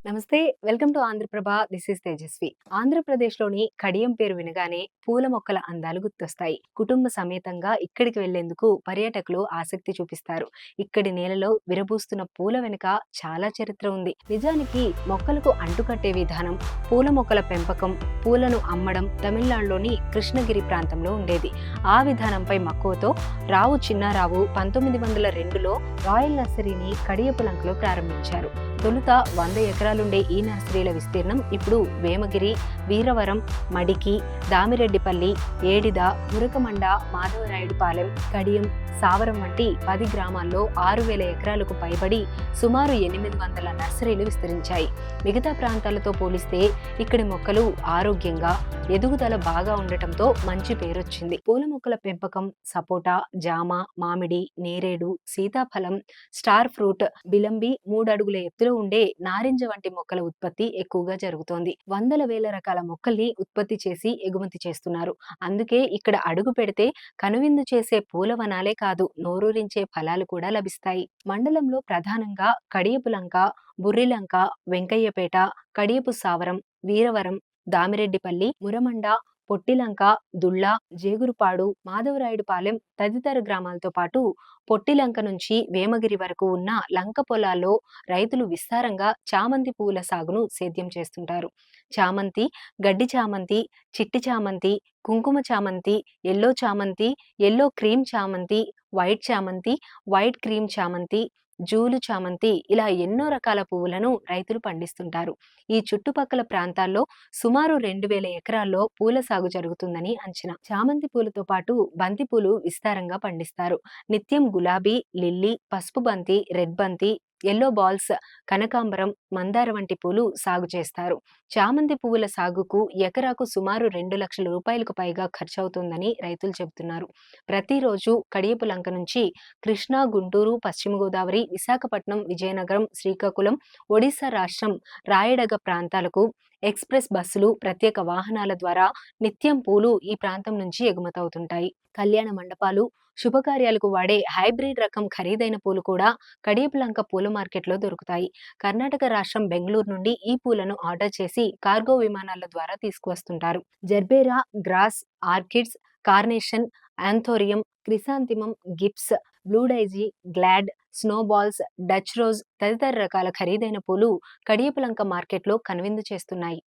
నమస్తే. Welcome to Andhra Prabha. This is Tejaswi. ఆంధ్రప్రదేశ్‌లోని కడియం పేరు వినగానే పూల మొక్కల అందాలు గుర్తొస్తాయి. కుటుంబ సమేతంగా ఇక్కడికి వెళ్లేందుకు పర్యాటకులు ఆసక్తి చూపిస్తారు. ఇక్కడి నేలలో విరబూస్తున్న పూల వెనుక చాలా చరిత్ర ఉంది. నిజానికి మొక్కలకు అంటుకట్టే విధానం, పూల మొక్కల పెంపకం, పూలను అమ్మడం తమిళనాడులోని కృష్ణగిరి ప్రాంతంలో ఉండేది. ఆ విధానంపై మక్కువతో రావు చిన్నారావు 1902లో రాయల్ నర్సరీని కడియపులంకలో ప్రారంభించారు. తొలుత 100 ఎకరాలుండే ఈ నర్సరీల విస్తీర్ణం ఇప్పుడు వేమగిరి, వీరవరం, మడికి, దామిరెడ్డిపల్లి, ఏడిద, మురకమండ, మాధవరాయుడుపాలెం, కడియం, సావరం వంటి 10 గ్రామాల్లో 6000 ఎకరాలకు పైబడి సుమారు 800 నర్సరీలు విస్తరించాయి. మిగతా ప్రాంతాలతో పోలిస్తే ఇక్కడి మొక్కలు ఆరోగ్యంగా, ఎదుగుదల బాగా ఉండటంతో మంచి పేరొచ్చింది. పూల మొక్కల పెంపకం సపోటా, జామ, మామిడి, నేరేడు, సీతాఫలం, స్టార్ ఫ్రూట్, బిలంబి, 3 అడుగుల ఎత్తులో ఉండే నారింజ వంటి మొక్కల ఉత్పత్తి ఎక్కువగా జరుగుతోంది. వందల వేల రకాల మొక్కల్ని ఉత్పత్తి చేసి ఎగుమతి చేస్తున్నారు. అందుకే ఇక్కడ అడుగు పెడితే కనువిందు చేసే పూలవనాలే కాదు, నోరూరించే ఫలాలు కూడా లభిస్తాయి. మండలంలో ప్రధానంగా కడియపులంక, బుర్రిలంక, వెంకయ్యపేట, కడియపు సావరం, వీరవరం, దామిరెడ్డిపల్లి, మురమండ, పొట్టిలంక, దుళ్ళ, జేగురుపాడు, మాధవరాయుడుపాలెం తదితర గ్రామాలతో పాటు పొట్టిలంక నుంచి వేమగిరి వరకు ఉన్న లంక పొలాల్లో రైతులు విస్తారంగా చామంతి పువ్వుల సాగును సేద్యం చేస్తుంటారు. చామంతి, గడ్డి చామంతి, చిట్టి చామంతి, కుంకుమ చామంతి, ఎల్లో చామంతి, ఎల్లో క్రీమ్ చామంతి, వైట్ చామంతి, వైట్ క్రీమ్ చామంతి, జూలు చామంతి ఇలా ఎన్నో రకాల పువ్వులను రైతులు పండిస్తుంటారు. ఈ చుట్టుపక్కల ప్రాంతాల్లో సుమారు 2000 ఎకరాల్లో పూల సాగు జరుగుతుందని అంచనా. చామంతి పూలతో పాటు బంతి పూలు విస్తారంగా పండిస్తారు. నిత్యం గులాబీ, లిల్లీ, పసుపు బంతి, రెడ్ బంతి, ఎల్లో బాల్స్, కనకాంబరం, మందార వంటి పూలు సాగు చేస్తారు. చామంతి పువ్వుల సాగుకు ఎకరాకు సుమారు 2 లక్షల రూపాయలకు పైగా ఖర్చవుతుందని రైతులు చెబుతున్నారు. ప్రతిరోజు కడియపులంక నుంచి కృష్ణా, గుంటూరు, పశ్చిమ గోదావరి, విశాఖపట్నం, విజయనగరం, శ్రీకాకుళం, ఒడిశా రాష్ట్రం రాయడగ ప్రాంతాలకు ఎక్స్ప్రెస్ బస్సులు, ప్రత్యేక వాహనాల ద్వారా నిత్యం పూలు ఈ ప్రాంతం నుంచి ఎగుమతవుతుంటాయి. కళ్యాణ మండపాలు, శుభకార్యాలకు వాడే హైబ్రిడ్ రకం ఖరీదైన పూలు కూడా కడియపులంక పూల మార్కెట్లో దొరుకుతాయి. కర్ణాటక రాష్ట్రం బెంగళూరు నుండి ఈ పూలను ఆర్డర్ చేసి కార్గో విమానాల ద్వారా తీసుకువస్తుంటారు. Gerbera, grass, orchids, carnation, anthurium, chrysanthemum, gyps, blue daisy, glad, snowballs, Dutch rose తదితర రకాల ఖరీదైన పూలు కడియపులంక మార్కెట్లో కనువిందు చేస్తున్నాయి.